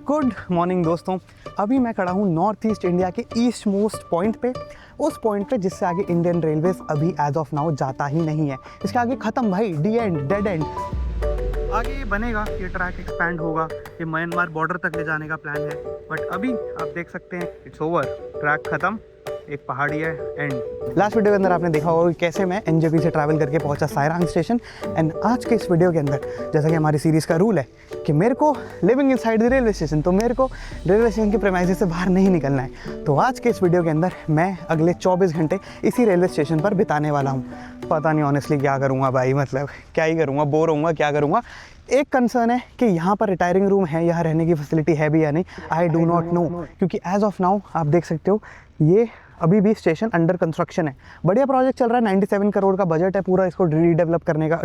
Good morning दोस्तों। अभी मैं खड़ा हूँ नॉर्थ ईस्ट इंडिया के ईस्ट मोस्ट पॉइंट पे, उस पॉइंट पे जिससे आगे इंडियन रेलवेज अभी एज ऑफ नाउ जाता ही नहीं है। इसके आगे ख़त्म भाई, डी एंड, डेड एंड। आगे ये बनेगा, ये ट्रैक एक्सपैंड होगा, ये म्यांमार बॉर्डर तक ले जाने का प्लान है। बट अभी आप देख सकते हैं इट्स ओवर, ट्रैक ख़त्म, एक पहाड़ी है, एंड। लास्ट वीडियो के अंदर आपने देखा होगा कि कैसे मैं एनजेपी से ट्रैवल करके पहुंचा सायरांग स्टेशन। एंड आज के इस वीडियो के अंदर, जैसा कि हमारी सीरीज़ का रूल है कि मेरे को living inside the railway station, तो मेरे को रेलवे स्टेशन के प्रेमाइसेस से बाहर नहीं निकलना है। तो आज के इस वीडियो के अंदर मैं अगले 24 घंटे इसी रेलवे स्टेशन पर बिताने वाला हूँ। पता नहीं ऑनेस्टली क्या करूँगा भाई, मतलब क्या ही करूँगा, बोर होऊंगा, क्या करूँगा। एक कंसर्न है कि यहाँ पर रिटायरिंग रूम है, यहाँ रहने की फैसिलिटी है भी या नहीं, आई डू नॉट नो। क्योंकि एज ऑफ नाउ आप देख सकते हो ये अभी भी स्टेशन अंडर कंस्ट्रक्शन है। बढ़िया प्रोजेक्ट चल रहा है, 97 करोड़ का बजट है पूरा इसको रीडेवलप करने का,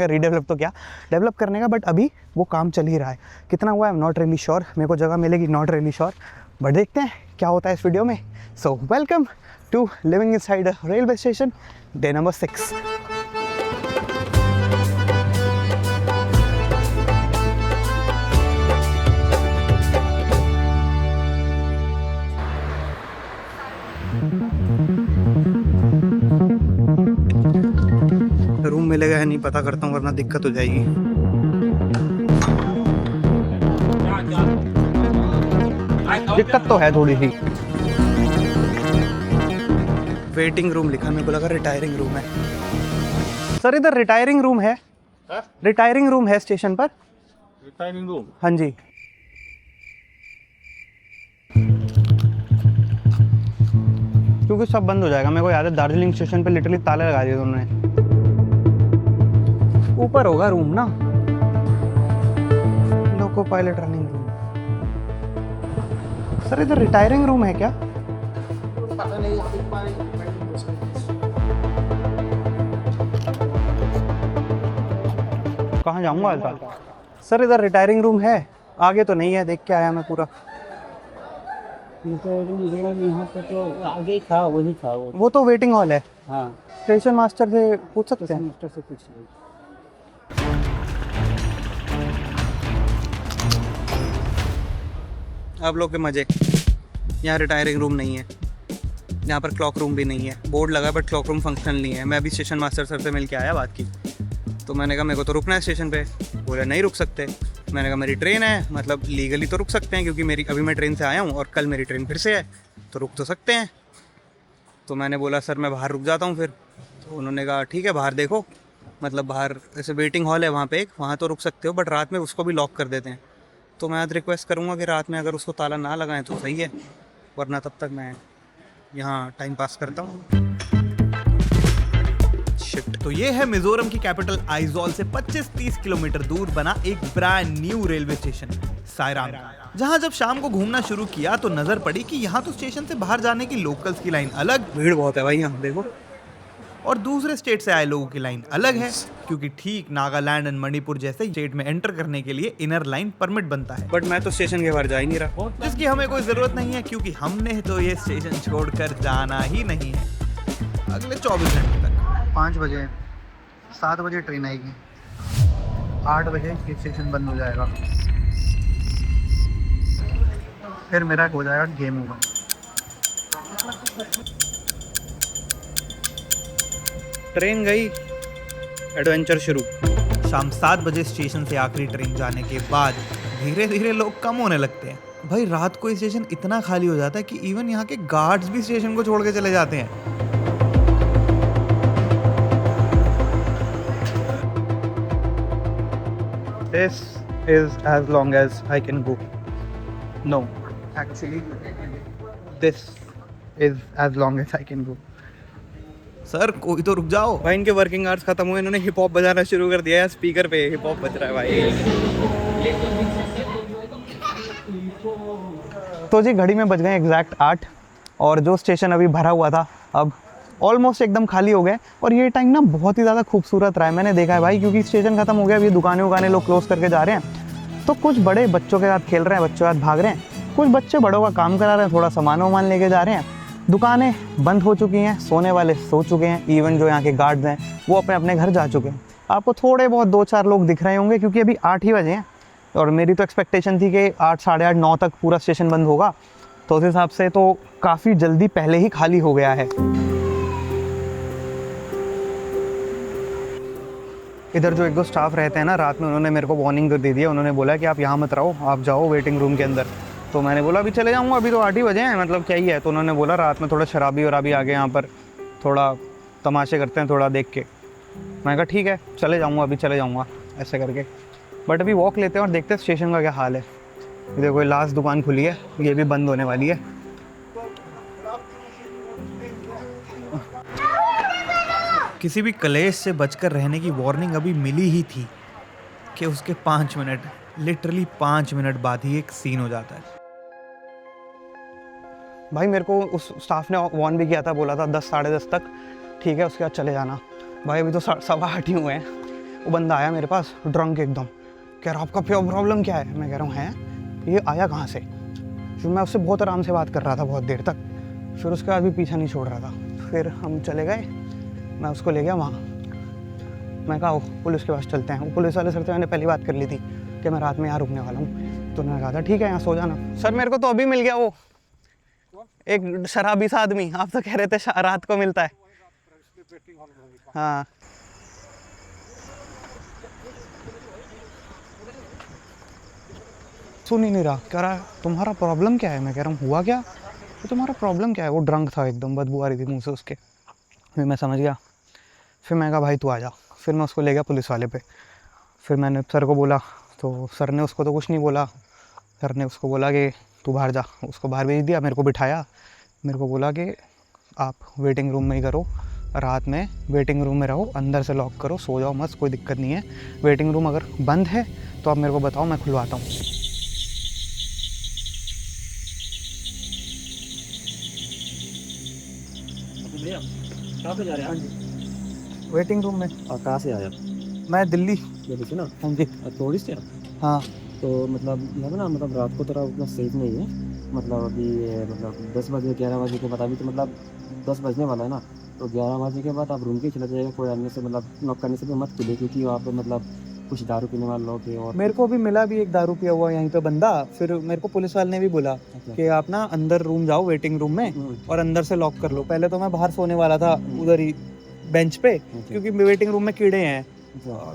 रीडेवलप तो क्या, डेवलप करने का। बट अभी वो काम चल ही रहा है। कितना हुआ है I am not really sure, मेरे को जगह मिलेगी नॉट रियली श्योर, बट देखते हैं क्या होता है इस वीडियो में। So welcome to living inside railway station, day number 6। Room मिलेगा या नहीं पता करता हूँ, वरना दिक्कत हो जाएगी। दिक्कत तो है थोड़ी सी। वेटिंग रूम लिखा, मेरे को लगा रिटायरिंग रूम है। सर इधर रिटायरिंग रूम है? रिटायरिंग रूम है स्टेशन पर? Retiring room? हाँ जी। क्योंकि सब बंद हो जाएगा। मेरे को याद है दार्जिलिंग स्टेशन पे लिटरली ताले लगा दिए उन्होंने। ऊपर होगा रूम ना, loco pilot running room. Sir इधर रिटायरिंग रूम है क्या? पता नहीं। कहाँ जाऊँगा आज? सर इधर रिटायरिंग रूम है, आगे तो नहीं है, देख के आया मैं पूरा। यहाँ पे तो आगे था, वही था वो तो वेटिंग हॉल है। हाँ, स्टेशन मास्टर से पूछ सकते हैं? मास्टर से पूछ लीजिए। आप लोग के मजे। यहाँ रिटायरिंग रूम नहीं है, यहाँ पर क्लॉक रूम भी नहीं है। बोर्ड लगा बट क्लॉक रूम फंक्शनल नहीं है। मैं अभी स्टेशन मास्टर सर से मिल के आया, बात की, तो मैंने कहा मेरे को तो रुकना है स्टेशन पे। बोले नहीं रुक सकते। मैंने कहा मेरी ट्रेन है, मतलब लीगली तो रुक सकते हैं क्योंकि मेरी अभी मैं ट्रेन से आया हूँ और कल मेरी ट्रेन फिर से है, तो रुक तो सकते हैं। तो मैंने बोला सर मैं बाहर रुक जाता हूँ फिर। तो उन्होंने कहा ठीक है बाहर देखो, मतलब बाहर ऐसे वेटिंग हॉल है वहाँ पे एक, वहाँ तो रुक सकते हो बट रात में उसको भी लॉक कर देते हैं। तो मैं आज रिक्वेस्ट करूँगा कि रात में अगर उसको ताला ना लगाएं तो सही है, वरना तब तक मैं यहाँ टाइम पास करता हूँ। तो ये है मिजोरम की कैपिटल आइजॉल से 25-30 किलोमीटर दूर बना एक ब्रांड न्यू रेलवे स्टेशन सायरांग, जहां जब शाम को घूमना शुरू किया तो नजर पड़ी कि यहाँ तो स्टेशन से बाहर जाने की लोकल्स की लाइन अलग, भीड़ बहुत है भाई यहाँ देखो, और दूसरे स्टेट से आए लोगों की लाइन अलग है, क्योंकि ठीक नागालैंड एंड मणिपुर जैसे स्टेट में एंटर करने के लिए इनर लाइन परमिट बनता है। बट मैं तो स्टेशन के बाहर जा ही नहीं रहा, जिसकी हमें कोई जरूरत नहीं है क्योंकि हमने तो ये स्टेशन छोड़कर जाना ही नहीं है अगले 24 घंटे तक। 5 बजे 7 बजे ट्रेन आएगी, 8 बजे ये स्टेशन बंद हो जाएगा, फिर मेरा हो जाएगा गेम होगा। ट्रेन गई, एडवेंचर शुरू। शाम 7 बजे स्टेशन से आखिरी ट्रेन जाने के बाद धीरे धीरे लोग कम होने लगते हैं। भाई रात को ये स्टेशन इतना खाली हो जाता है कि इवन यहाँ के गार्ड्स भी स्टेशन को छोड़ के चले जाते हैं। This is as long as I can go. No, actually, this is as long as I can go. Sir कोई तो रुक जाओ। भाई इनके वर्किंग आवर्स खत्म हुए, इन्होंने हिप हॉप बजाना शुरू कर दिया है, स्पीकर पे हिप हॉप बज रहा है भाई। तो जी घड़ी में बज गए एग्जैक्ट 8, और जो स्टेशन अभी भरा हुआ था अब ऑलमोस्ट एकदम खाली हो गए। और ये टाइम ना बहुत ही ज़्यादा खूबसूरत रहा है, मैंने देखा है भाई, क्योंकि स्टेशन खत्म हो गया, अब ये दुकानें लोग क्लोज करके जा रहे हैं। तो कुछ बड़े बच्चों के साथ खेल रहे हैं, बच्चों के साथ भाग रहे हैं, कुछ बच्चे बड़ों का काम करा रहे हैं, थोड़ा सामान लेके जा रहे हैं। दुकानें बंद हो चुकी हैं, सोने वाले सो चुके हैं, इवन जो यहाँ के गार्ड्स हैं वो अपने अपने घर जा चुके हैं। आपको थोड़े बहुत 2-4 लोग दिख रहे होंगे क्योंकि अभी 8 ही बजे हैं। और मेरी तो एक्सपेक्टेशन थी कि 8, साढ़े 8, 9 तक पूरा स्टेशन बंद होगा, तो उस हिसाब से तो काफ़ी जल्दी पहले ही खाली हो गया है। इधर जो 1-2 स्टाफ रहते हैं ना, रात में उन्होंने मेरे को वार्निंग दे दी है। उन्होंने बोला कि आप यहाँ मत रहो, आप जाओ वेटिंग रूम के अंदर। तो मैंने बोला अभी चले जाऊँगा, अभी तो 8 ही बजे हैं, मतलब क्या ही है। तो उन्होंने बोला रात में थोड़ा शराबी वराबी आ गए यहाँ पर, थोड़ा तमाशे करते हैं थोड़ा देख के। मैं कहा ठीक है चले जाऊँगा, अभी चले जाऊँगा ऐसे करके। बट अभी वॉक लेते हैं और देखते हैं स्टेशन का क्या हाल है। देखो ये लास्ट दुकान खुली है, ये भी बंद होने वाली है। किसी भी क्लेश से बचकर रहने की वार्निंग अभी मिली ही थी कि उसके 5 मिनट, लिटरली 5 मिनट बाद ही एक सीन हो जाता है। भाई मेरे को उस स्टाफ ने वार्न भी किया था, बोला था 10, साढ़े 10 तक ठीक है, उसके बाद चले जाना। भाई अभी तो 8:15 ही हुए हैं। वो बंदा आया मेरे पास ड्रंक एकदम, कह रहा आपका प्रॉब्लम क्या है। मैं कह रहा हूँ है ये आया कहाँ से। फिर मैं उससे बहुत आराम से बात कर रहा था बहुत देर तक, फिर उसके बाद भी पीछा नहीं छोड़ रहा था। फिर हम चले गए, मैं उसको ले गया वहाँ। मैं कहा पुलिस के पास चलते हैं। वो पुलिस वाले सर से मैंने पहली बात कर ली थी कि मैं रात में यहाँ रुकने वाला हूँ। तो उन्होंने कहा था ठीक है यहाँ सो जाना। सर मेरे को तो अभी मिल गया वो एक शराबी सा आदमी। आप तो कह रहे थे रात को मिलता है। हाँ सुन ही नहीं रहा, कह रहा तुम्हारा प्रॉब्लम क्या है। मैं कह रहा हूँ हुआ क्या, तो तुम्हारा प्रॉब्लम क्या है। वो ड्रंक था एकदम, बदबू आ रही थी मुँह से उसके। फिर मैं समझ गया। फिर मैं कहा भाई तू आ जा। फिर मैं उसको ले गया पुलिस वाले पे। फिर मैंने सर को बोला, तो सर ने उसको तो कुछ नहीं बोला। सर ने उसको बोला कि तू बाहर जा, उसको बाहर भेज दिया। मेरे को बिठाया, मेरे को बोला कि आप वेटिंग रूम में ही करो, रात में वेटिंग रूम में रहो, अंदर से लॉक करो, सो जाओ मस्त, कोई दिक्कत नहीं है। वेटिंग रूम अगर बंद है तो आप मेरे को बताओ, मैं खुलवाता हूँ। कहाँ पे जा रहे हैं? वेटिंग रूम में। और कहाँ से आया? मैं दिल्ली। दिल्ली से ना? हाँ जी। टूरिस्ट है? हाँ तो मतलब यहाँ पे ना मतलब रात को थोड़ा उतना सेफ नहीं है। मतलब अभी मतलब 10 बजे 11 बजे के बाद, अभी तो मतलब 10 बजने वाला है ना, तो 11 बजे के बाद आप रूम के चला जाएगा। कोई आने से मतलब नॉक करने से भी मत खुले, क्योंकि वहाँ पे मतलब कुछ दारू पीने वाले लोग हैं। और मेरे को भी मिला भी एक दारू पिया हुआ यहीं पे बंदा। फिर मेरे को पुलिस वाले ने भी बोला कि आप ना अंदर रूम जाओ वेटिंग रूम में और अंदर से लॉक कर लो। पहले तो मैं बाहर सोने वाला था उधर ही बेंच पे, क्योंकि वेटिंग रूम में कीड़े हैं,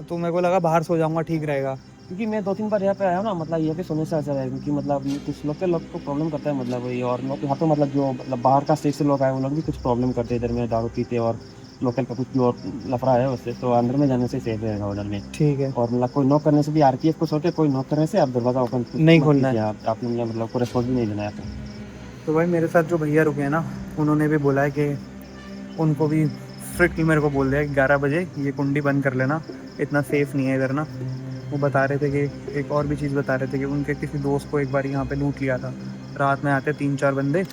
तो मेरे को लगा बाहर सो जाऊंगा ठीक रहेगा। क्योंकि मैं 2-3 बार यहाँ पे आया हूँ ना, मतलब यहाँ पे सोने से अच्छा है, क्योंकि मतलब ये कुछ लोग को प्रॉब्लम करता है मतलब वही। और लोग यहाँ पे मतलब जो मतलब बाहर का स्टेट से लोग आए वो लोग भी कुछ प्रॉब्लम करते हैं इधर में, दारू पीते। और लोकल का कुछ जो लफड़ा है उससे, तो अंदर में जाने से सेफ रहेगा उधर में। ठीक है। और मतलब कोई नॉक करने से भी आरपीएफ को सोचे, कोई नॉक करने से आप दरवाजा ओपन नहीं खोलना है। आपने मतलब को रिस्पॉन्स भी नहीं देना है। तो भाई मेरे साथ जो भैया रुके हैं ना, उन्होंने भी बोला है कि उनको भी स्ट्रिक्टली मेरे को बोल दिया कि 11 बजे ये कुंडी बंद कर लेना, इतना सेफ़ नहीं है इधर ना। वो बता रहे थे कि एक और भी चीज़ बता रहे थे कि उनके किसी दोस्त को एक बार यहाँ पे लूट लिया था। रात में आते 3-4 बंदे,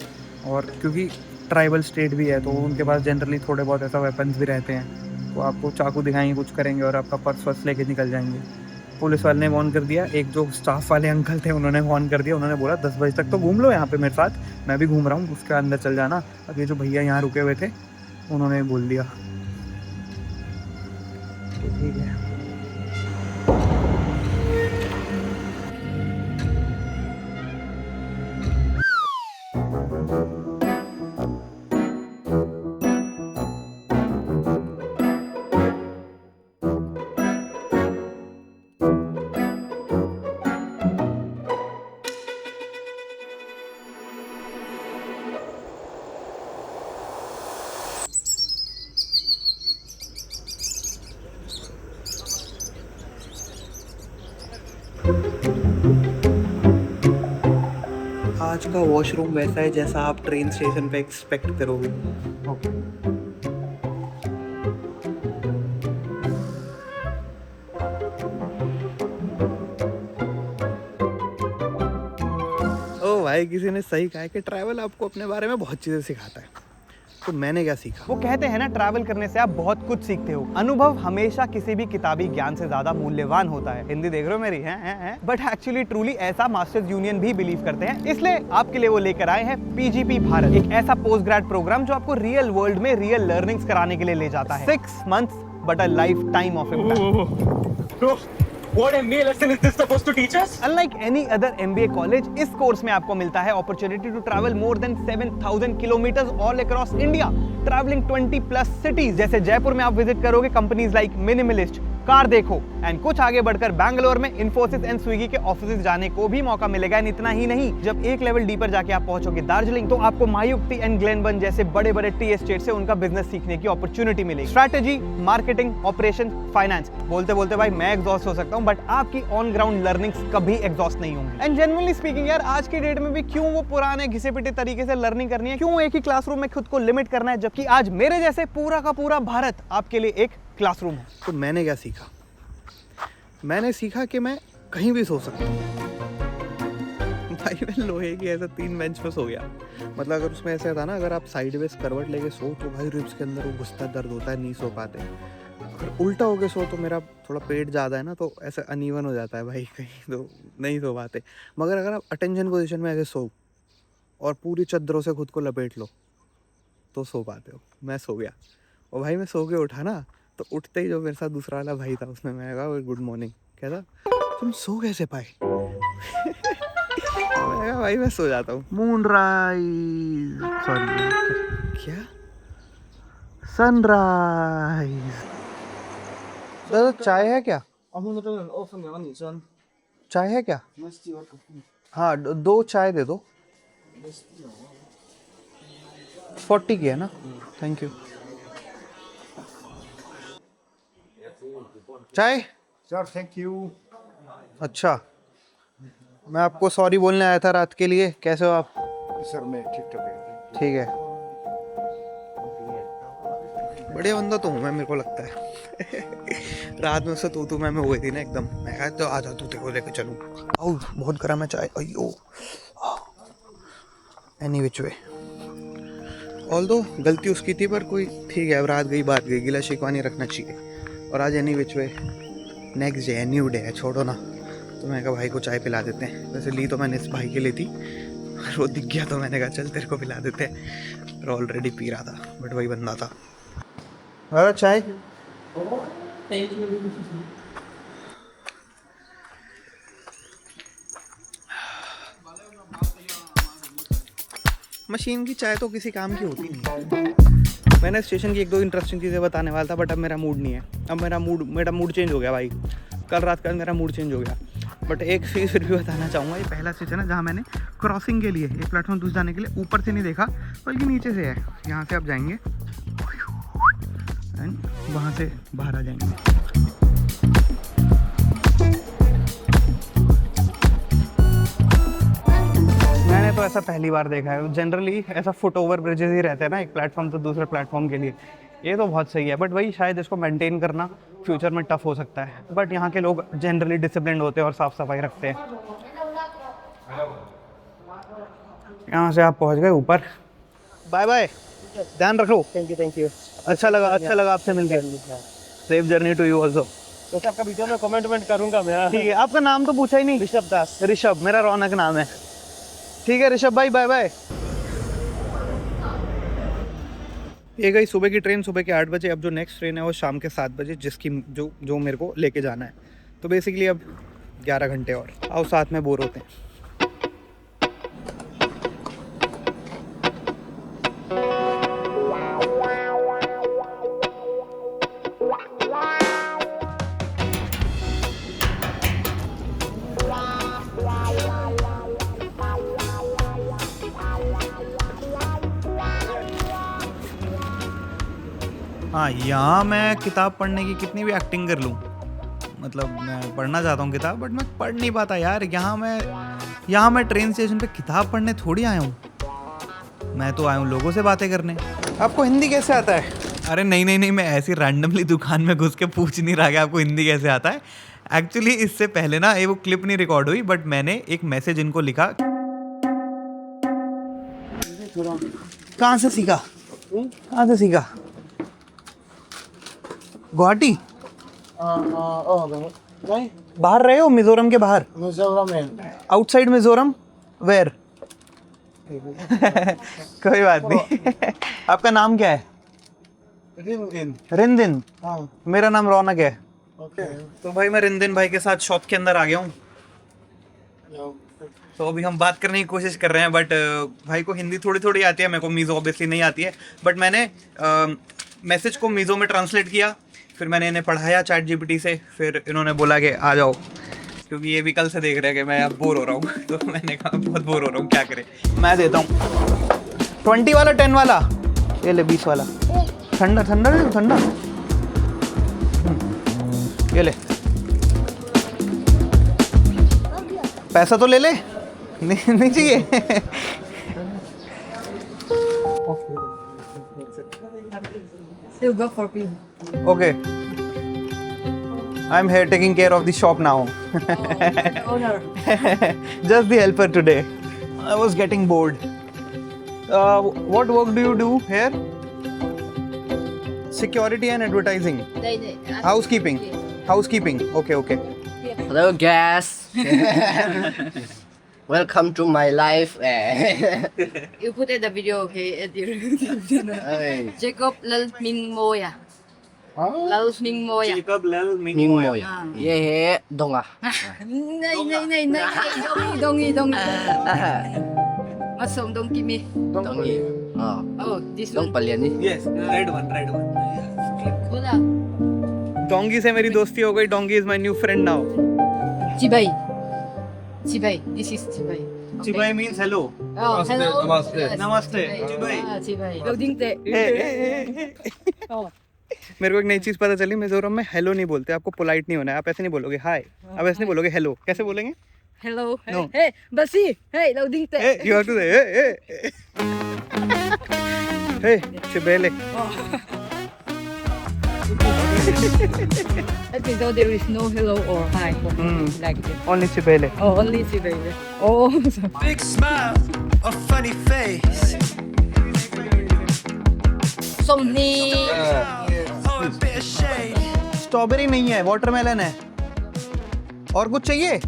और क्योंकि ट्राइबल स्टेट भी है तो उनके पास जनरली थोड़े बहुत ऐसा वेपन्स भी रहते हैं, तो आपको चाकू दिखाएंगे, कुछ करेंगे और आपका पर्स वर्स लेके निकल जाएंगे। पुलिस वाले ने वार्न कर दिया। एक जो स्टाफ वाले अंकल थे उन्होंने वार्न कर दिया। उन्होंने बोला 10 बजे तक तो घूम लो यहाँ पे मेरे साथ, मैं भी घूम रहा हूँ, उसके अंदर चल जाना। अब ये जो भैया यहाँ रुके हुए थे उन्होंने बोल दिया ठीक है। आज का वॉशरूम वैसा है जैसा आप ट्रेन स्टेशन पे एक्सपेक्ट करोगे। ओ भाई, किसी ने सही कहा है कि ट्रैवल आपको अपने बारे में बहुत चीज़ें सिखाता है। तो मैंने क्या सीखा? वो कहते हैं ना, ट्रैवल करने से आप बहुत कुछ सीखते हो। अनुभव हमेशा किसी भी किताबी ज्ञान से ज्यादा मूल्यवान होता है। हिंदी देख रहे हो मेरी? हैं? बट एक्चुअली ट्रूली ऐसा मास्टर्स यूनियन भी बिलीव करते हैं। इसलिए आपके लिए वो लेकर आए हैं पीजीपी भारत, एक ऐसा पोस्ट ग्रेड प्रोग्राम जो आपको रियल वर्ल्ड में रियल लर्निंग्स कराने के लिए ले जाता है। 6 months but a life time of impact. What MBA lesson is this supposed to teach us? Unlike any other MBA college, इस कोर्स में आपको मिलता है opportunity to travel more than 7,000 kilometers all across India, traveling 20 plus cities. जैसे जयपुर में आप visit करोगे companies like minimalist, car देखो, एंड कुछ आगे बढ़कर बैंगलोर में इन्फोसिस एंड स्विगी के ऑफिस जाने को भी मौका मिलेगा। एंड इतना ही नहीं, जब एक लेवल डीपर जाके आप पहुंचोगे दार्जिलिंग, तो आपको मायुक्ति एंड ग्लेनबर्न जैसे बड़े बड़े टी एस्टेट से उनका बिजनेस सीखने की अपॉर्चुनिटी मिलेगी। स्ट्रैटेजी, मार्केटिंग, ऑपरेशन, फाइनेंस, बोलते बोलते भाई मैं एग्जॉस्ट हो सकता हूं, बट आपकी ऑन ग्राउंड लर्निंग्स कभी एग्जॉस्ट नहीं होंगी। एंड जेन्युइनली स्पीकिंग यार, आज की डेट में भी क्यों वो पुराने घिसे पिटे तरीके से लर्निंग करनी है, क्यों एक ही क्लासरूम में खुद को लिमिट करना है, जबकि आज मेरे जैसे पूरा का पूरा भारत आपके लिए एक क्लासरूम है। तो मैंने क्या सीखा? मैंने सीखा कि मैं कहीं भी सो सकता हूँ। भाई मैं लोहे की ऐसे 3 बेंच पे सो गया। मतलब अगर उसमें ऐसा था ना, अगर आप साइडवेज करवट लेके सो तो भाई रिब्स के अंदर वो घुसता दर्द होता है, नहीं सो पाते। अगर उल्टा होके सो तो मेरा थोड़ा पेट ज़्यादा है ना, तो ऐसे अनइवन हो जाता है भाई, कहीं तो नहीं सो पाते। मगर अगर आप अटेंशन पोजीशन में ऐसे सो और पूरी चद्दरों से खुद को लपेट लो तो सो पाते हो। मैं सो गया और भाई मैं सो के उठा ना, तो उठते ही जो मेरे साथ दूसरा वाला भाई था, उसने मैंने कहा गुड मॉर्निंग, कहता तुम सो कैसे पाए? मैंने कहा भाई मैं सो जाता हूँ। मूनराइज, सॉरी क्या, सनराइज। दादा चाय है क्या? चाय है क्या? हाँ 2 चाय दे दो। 40 की है ना? Thank you. चाय सर थैंक यू। अच्छा, मैं आपको सॉरी बोलने आया था रात के लिए। कैसे हो आप? सर मैं ठीक ठाक है। ठीक है, बढ़िया बंदा तो हूँ मैं, मेरे को लगता है। रात में उससे तू मैं हो गई थी ना एकदम। मैं कहा तो आ जा, तू तेरे को लेकर चलूँ। आओ बहुत गर्म है चाय। अयो एनी विच वे, ऑल्दो गलती उसकी थी, पर कोई ठीक है, अब रात गई बात गई, गिला शिकवा नहीं रखना चाहिए। और आज any which way next day है, न्यू डे है, छोड़ो ना। तो मैंने कहा भाई को चाय पिला देते हैं। वैसे ली तो मैंने इस भाई के लिए थी, वो दिख गया तो मैंने कहा चल तेरे को पिला देते हैं। और ऑलरेडी पी रहा था, बट वही बंदा था। अरे चाय। मशीन की चाय तो किसी काम की होती नहीं। मैंने स्टेशन की 1-2 इंटरेस्टिंग चीज़ें बताने वाला था, बट अब मेरा मूड नहीं है। अब मेरा मूड चेंज हो गया भाई। कल रात का मेरा मूड चेंज हो गया। बट एक चीज़ फिर भी बताना चाहूँगा, ये पहला स्टेशन है जहाँ मैंने क्रॉसिंग के लिए, एक प्लेटफॉर्म दूसरे जाने के लिए ऊपर से नहीं देखा, बल्कि नीचे से है। यहाँ से आप जाएंगे एंड वहाँ से बाहर आ जाएंगे। मैंने तो ऐसा पहली बार देखा है। जनरली ऐसा फुट ओवर ब्रिजेस ही रहते हैं ना, एक प्लेटफॉर्म से दूसरे प्लेटफॉर्म के लिए। ये तो बहुत सही है, बट वही शायद इसको मेंटेन करना फ्यूचर में टफ हो सकता है। बट यहाँ के लोग जनरली डिसिप्लिन होते हैं और साफ सफाई रखते हैं। यहाँ से आप पहुँच गए ऊपर। बाय बाय, ध्यान रखो। Thank you. अच्छा लगा आपसे मिलकर। Safe journey to you also. तो आपका वीडियो में कमेंट करूंगा मैं। ठीक है, आपका नाम तो पूछा ही नहीं। ऋषभ दास। ऋषभ, मेरा रौनक नाम है। ठीक है ऋषभ भाई, बाय बाय। ये गई सुबह की ट्रेन, सुबह के 8 बजे। अब जो नेक्स्ट ट्रेन है वो शाम के 7 बजे, जिसकी जो मेरे को लेके जाना है। तो बेसिकली अब 11 घंटे और। आओ साथ में बोर होते हैं। हाँ, यहाँ मैं किताब पढ़ने की कितनी भी एक्टिंग कर लूँ, मतलब मैं पढ़ना चाहता हूँ किताब, बट मैं पढ़ नहीं पाता यार। यहाँ मैं ट्रेन स्टेशन पे किताब पढ़ने थोड़ी आया हूँ। मैं तो आया हूँ लोगों से बातें करने। आपको हिंदी कैसे आता है? अरे नहीं, मैं ऐसी रैंडमली दुकान में घुस के पूछ नहीं रहा कि आपको हिंदी कैसे आता है। एक्चुअली इससे पहले ना वो क्लिप नहीं रिकॉर्ड हुई, बट मैंने एक मैसेज इनको लिखा। कहाँ से सीखा? गुवाहाटी? नहीं, बाहर रहे हो? मिजोरम के बाहर? मिजोरम में। आउटसाइड मिजोरम? वेयर? कोई बात नहीं। आपका नाम क्या है? रिंदिन। रिंदिन? हाँ। मेरा नाम रौनक है। Okay. तो भाई मैं रिंदन भाई के साथ शॉप के अंदर आ गया हूँ। No. तो अभी हम बात करने की कोशिश कर रहे हैं, बट भाई को हिंदी थोड़ी थोड़ी आती है, मेरे को मीज़ो ऑब्वियसली नहीं आती है। बट मैंने मैसेज को मीज़ो में ट्रांसलेट किया, फिर मैंने इन्हें पढ़ाया चैट जीपीटी से, फिर इन्होंने बोला कि आ जाओ, क्योंकि ये भी कल से देख रहे हैं कि मैं अब बोर हो रहा हूँ। तो मैंने कहा बहुत बोर हो रहा हूँ, क्या करें। मैं देता हूँ 20 वाला 10 वाला, ये ले 20 वाला। ठंडा ठंडा नहीं ठंडा, ये ले। पैसा तो ले ले, नहीं चाहिए। Still go for free. Okay. I'm here taking care of the shop now. Owner. Just the helper today. I was getting bored. What work do you do here? Security and advertising. Housekeeping. Housekeeping. Okay. Hello guys. Welcome to my life. You put in the video, okay? At your YouTube channel. Hey. Jacob Lal Ming Moya. Lal Ming Moya. Jacob Lel Ming Moy. Yeah, dong à. Này, Dongi. Masong Dong Kimi. Dong gì? Oh, this Dong one. palian đi. Yes, red one. Hola. Dongi से मेरी दोस्ती हो गई. Dongi is my new friend now. Chibai. This is Chibai. Okay. Chibai means hello. Oh, hello. Namaste. Namaste. Chibai. Chibai. Loading te. Oh. मेरे को एक नई चीज़ पता चली, मिजोरम में हेलो नहीं बोलते, आपको पोलाइट नहीं होना है। आप ऐसे नहीं बोलोगे हाय, आप ऐसे नहीं बोलोगे हेलो। कैसे बोलेंगे? Hello. No. Hey, Basi. Hey, loading te. Hey, you have to say hey, Chibele. Let me know there is no hello or hi. Like this. Only Chibele. Oh, only Chibai. Oh. Big smile, a funny face. Somni. Oh, a bit of shade. Strawberry नहीं है, watermelon है। और कुछ चाहिए?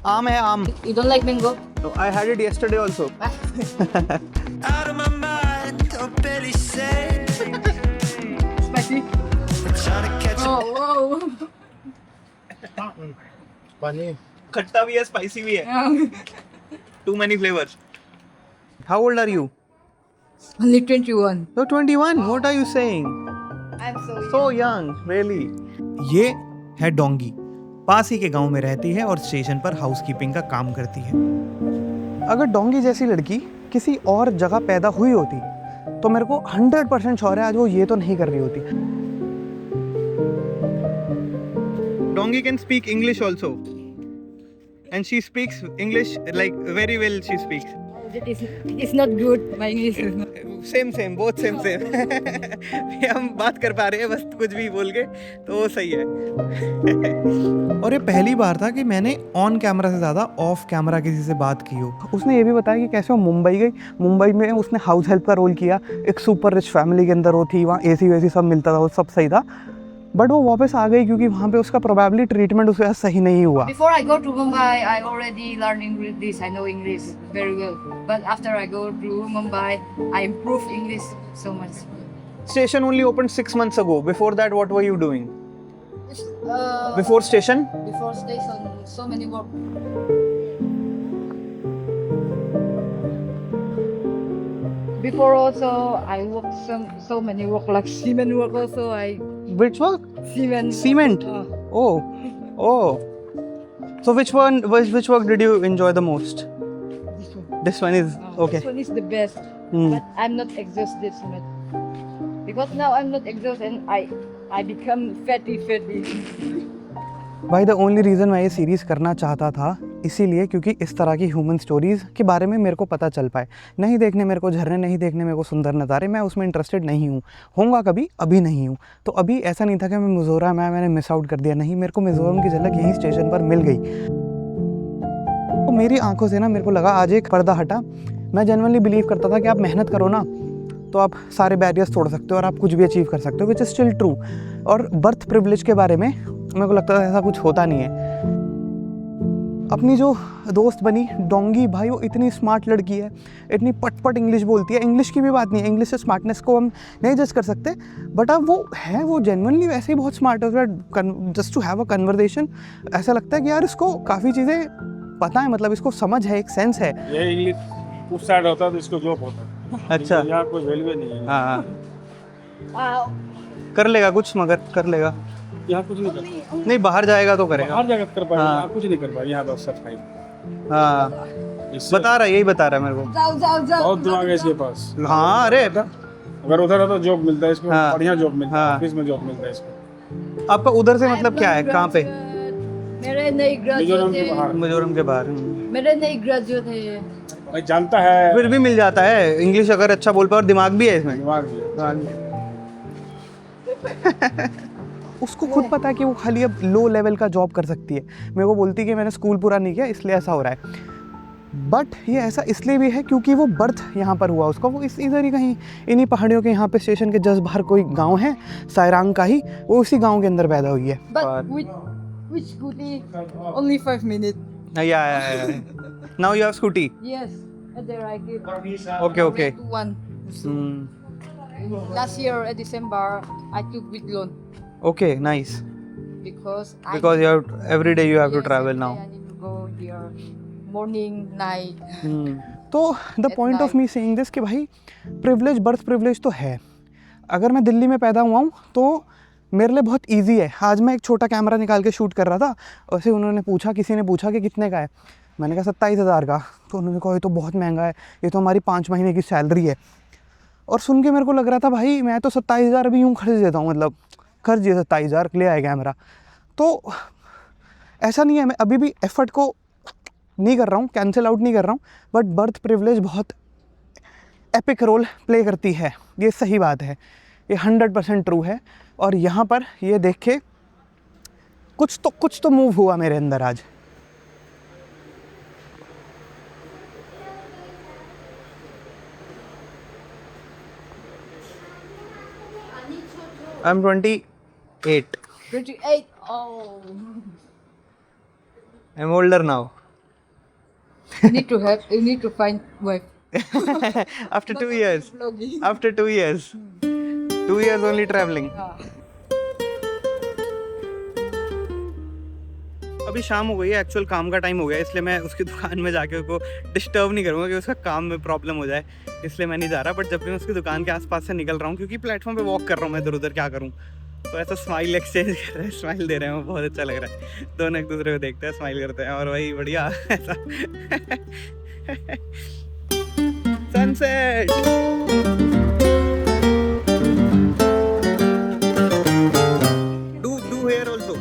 आम है, आम। You don't like mango? I had it yesterday also. Out of my mind, oh, Billy said. Spicy? Trying to catch a Oh, Funny. खट्टा भी है, स्पाइसी भी है। Too many flavors. How old are you? Only 21. You're 21. What are you saying? I'm So young, really. ये है डोंगी, पास ही के गांव में रहती है और स्टेशन पर हाउसकीपिंग का काम करती है। अगर डोंगी जैसी लड़की किसी और जगह पैदा हुई होती तो मेरे को 100% श्योर है आज वो ये तो नहीं कर रही होती। डोंगी can speak English also and she speaks English like very well she speaks. It's not good. My English is not. Same both same हम बात कर पा रहे हैं बस कुछ भी बोल के, तो वो सही है। और ये पहली बार था कि मैंने ऑन कैमरा से ज़्यादा ऑफ कैमरा किसी से बात की हो। उसने ये भी बताया कि कैसे वो मुंबई गई, मुंबई में उसने हाउस हेल्प का रोल किया, एक सुपर रिच फैमिली के अंदर वो थी, वहाँ एसी वेसी सब मिलता था, वो सब सही था, बट वो वापस आ गई क्योंकि वहाँ पे उसका प्रोबेबली ट्रीटमेंट उसके साथ सही नहीं हुआ। Before I go to Mumbai, I already learned English. I know English very well. But after I go to Mumbai, I improve English so much. Station only opened 6 months ago. Before that, what were you doing? Uh, Before station? before station, so many work. Before also, I work so many work like cement work also. Which work? Cement. Cement. Oh. So which work did you enjoy the most? This one. This one is okay. This one is the best. Hmm. But I'm not exhausted cement. Because now I'm not exhausted and I become fatty. भाई the only reason मैं ये series करना चाहता था इसीलिए क्योंकि इस तरह की ह्यूमन स्टोरीज़ के बारे में मेरे को पता चल पाए। नहीं देखने मेरे को झरने, नहीं देखने मेरे को सुंदर नज़ारे, मैं उसमें इंटरेस्टेड नहीं हूँ, होऊंगा कभी, अभी नहीं हूँ। तो अभी ऐसा नहीं था कि मैं मिज़ोरम मैंने मिस आउट कर दिया, नहीं, मेरे को मिज़ोरम की झलक यहीं स्टेशन पर मिल गई। तो मेरी आंखों से ना मेरे को लगा आज एक पर्दा हटा। मैं जेन्युइनली बिलीव करता था कि आप मेहनत करो ना तो आप सारे बैरियर्स तोड़ सकते हो और आप कुछ भी अचीव कर सकते हो, विच इज़ स्टिल ट्रू। और बर्थ प्रिविलेज के बारे में मेरे को लगता था ऐसा कुछ होता नहीं है। अपनी जो दोस्त बनी डोंगी भाई, वो इतनी स्मार्ट लड़की है, इतनी पट इंग्लिश बोलती है। इंग्लिश की भी बात नहीं है, इंग्लिश से स्मार्टनेस को हम नहीं जज कर सकते, बट अब वो जेन्युइनली वैसे ही बहुत स्मार्ट है। उसका just to have a conversation ऐसा लगता है कि यार इसको काफ़ी चीज़ें पता है, मतलब इसको समझ है, एक सेंस है। ये इंग्लिश उस साइड होता है तो इसको जॉब होता है। अच्छा, यहाँ कोई वैल्यू नहीं है। हाँ, कर लेगा कुछ, मगर कर लेगा। यहाँ कुछ नहीं करता। नहीं, बाहर जाएगा तो करेगा। हर जगह कर पाएगा, हाँ। यहाँ कुछ नहीं कर पाएगा। यहाँ बस सफाई। हाँ, इससे बता रहा है, यही बता रहा है मेरे को। जाओ जाओ जाओ। बहुत दिमाग है इसके पास। हाँ, अरे अगर उधर है तो जॉब मिलता है इसको, हाँ। बढ़िया जॉब मिलता है, हाँ। ऑफिस में जॉब मिलता है इसको। आपका उधर से मतलब क्या है, कहाँ पे? मेरे नई मिजोरम के ग्रेजुएट बाहर। मिजोरम के बाहर। मेरे नई ग्रेजुएट है। भाई जानता है, फिर भी मिल जाता है, इंग्लिश अगर अच्छा बोल पाए और दिमाग भी है इसमें। दिमाग भी है। उसको खुद पता है कि वो खाली अब लो लेवल का जॉब कर सकती है। मेरे को बोलती है कि मैंने स्कूल पूरा नहीं किया इसलिए ऐसा हो रहा है, बट ये ऐसा इसलिए भी है क्योंकि वो बर्थ यहाँ पर हुआ उसका। वो इधर ही कहीं इन्हीं पहाड़ियों के यहाँ पे स्टेशन के जस्ट बाहर कोई गांव है सायरांग का ही, वो उसी गांव के अंदर पैदा हुई है। But with scooty, only 5 minutes. Now you have scooty. Yes, and there I give. Okay okay. One. Last year at December, I took with loan okay, nice. because because you have every day you have to yes, travel every now. day I need to go here, morning, night. तो the point of me saying this कि भाई privilege, birth privilege तो है। अगर मैं दिल्ली में पैदा हुआ हूँ तो मेरे लिए बहुत इजी है। आज मैं एक छोटा कैमरा निकाल के शूट कर रहा था, वैसे उन्होंने पूछा, किसी ने पूछा कि कितने का है, मैंने कहा 27,000 का। तो उन्होंने कहा ये तो बहुत महंगा है, ये तो हमारी 5 महीने की सैलरी है। और सुन के मेरे को लग रहा था भाई मैं तो 27,000 अभी यूँ खर्च देता हूँ, मतलब खर्च दिए 27,000 ले आए कैमरा। तो ऐसा नहीं है, मैं अभी भी एफर्ट को नहीं कर रहा हूँ, कैंसिल आउट नहीं कर रहा हूँ, बट बर्थ प्रिविलेज बहुत एपिक रोल प्ले करती है, ये सही बात है, ये 100% ट्रू है। और यहाँ पर ये देख के कुछ तो मूव हुआ मेरे अंदर आज। I'm 28. 28. Oh. I'm older now. You need to find wife. After 2 years. Vlogging. After 2 years. 2 years only traveling. अभी शाम हो गई है, एक्चुअल काम का टाइम हो गया, इसलिए मैं उसकी दुकान में जाके उसको डिस्टर्ब नहीं करूँगा कि उसका काम में प्रॉब्लम हो जाए, इसलिए मैं नहीं जा रहा। बट जब भी मैं उसकी दुकान के आसपास से निकल रहा हूँ, क्योंकि प्लेटफॉर्म पे वॉक कर रहा हूँ मैं इधर उधर, क्या करूँ, तो ऐसा स्माइल एक्सचेंज कर रहे हैं, स्माइल दे रहे हैं, वो बहुत अच्छा लग रहा है। दोनों एक दूसरे को देखते हैं, स्माइल करते हैं, और वही बढ़िया ऐसा sunset. Do here also.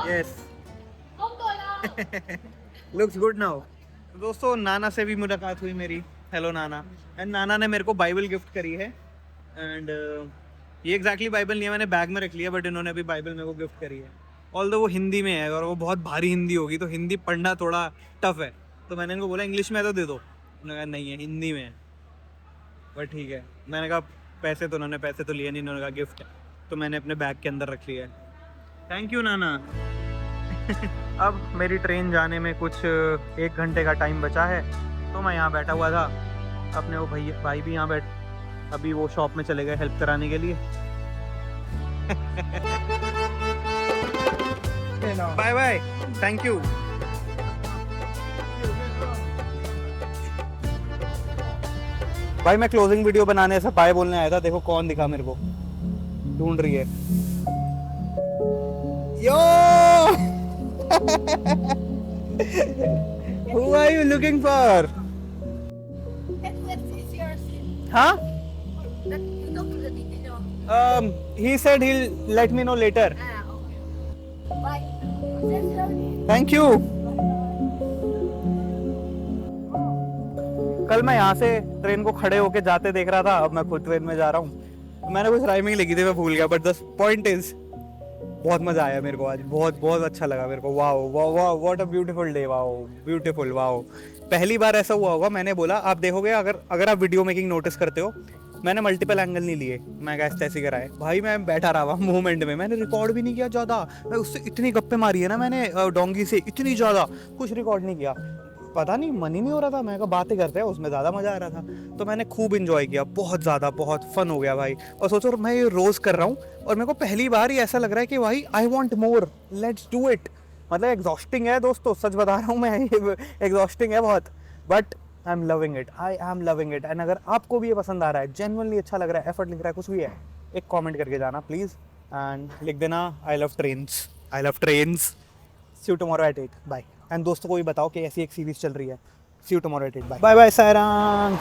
Yes. Looks good now. तो दोस्तों नाना से भी मुलाकात हुई मेरी। Hello Nana. एंड नाना ने मेरे को बाइबल गिफ्ट करी है। एंड ये एग्जैक्टली बाइबल नहीं है, मैंने बैग में रख लिया, बट इन्होंने अभी बाइबल मेरे को गिफ्ट करी है। ऑल्दो वो हिंदी में है और वो बहुत भारी हिंदी होगी, तो हिंदी पढ़ना थोड़ा टफ है, तो मैंने इनको बोला इंग्लिश में है तो दे दो। उन्होंने कहा नहीं है, हिंदी में है। बट ठीक है, मैंने कहा पैसे तो उन्होंने पैसे तो लिए नहीं, उन्होंने कहा गिफ्ट है, तो मैंने अपने बैग के अंदर रख लिया है। थैंक यू नाना। अब मेरी ट्रेन जाने में कुछ 1 घंटे का टाइम बचा है, तो मैं यहाँ बैठा हुआ था, अपने वो भाई भी यहाँ अभी वो शॉप में चले गए हेल्प कराने के लिए। Bye bye, thank you. भाई मैं क्लोजिंग वीडियो बनाने से बाय बोलने आया था, देखो कौन दिखा मेरे को, ढूंढ रही है। यो Who are you looking for? Huh? He said he'll let me know later. Thank you. कल मैं यहाँ से ट्रेन को खड़े होके जाते देख रहा था, अब मैं खुद ट्रेन में जा रहा हूँ। मैंने कुछ राइमिंग लिखी थी, मैं भूल गया, बट द पॉइंट इज बहुत मजा आया मेरे को आज, बहुत बहुत अच्छा लगा मेरे को। Wow wow wow, what a beautiful day, wow beautiful, wow. पहली बार ऐसा हुआ होगा, मैंने बोला, आप देखोगे अगर आप वीडियो मेकिंग नोटिस करते हो, मैंने मल्टीपल एंगल नहीं लिए, मैं गैस तैसे कराए भाई, मैं बैठा रहा हुआ मूवमेंट में, मैंने रिकॉर्ड भी नहीं किया ज़्यादा, मैं उससे इतनी गप्पे मारी है ना मैंने डोंगी से, इतनी ज़्यादा कुछ रिकॉर्ड नहीं किया, पता नहीं मन ही नहीं हो रहा था, मैं कहा बातें करते हैं, उसमें ज़्यादा मज़ा आ रहा था, तो मैंने खूब इन्जॉय किया, बहुत ज़्यादा, बहुत फन हो गया भाई। और सोचो मैं ये रोज़ कर रहा हूँ और मेरे को पहली बार ही ऐसा लग रहा है कि भाई I want more, let's do it. मतलब एग्जॉस्टिंग है दोस्तों, सच बता रहा हूँ मैं, ये एग्जॉस्टिंग है बहुत, but I am loving it, I am loving it. And अगर आपको भी ये पसंद आ रहा है, जेन्युइनली अच्छा लग रहा है, एफर्ट लिख रहा है, कुछ भी है, एक कमेंट करके जाना प्लीज़, एंड लिख देना I love trains, I love trains. See you tomorrow at 8, bye. And दोस्तों को भी बताओ कि ऐसी एक सीरीज़ चल रही है। See you tomorrow at 8, bye bye bye Sairam.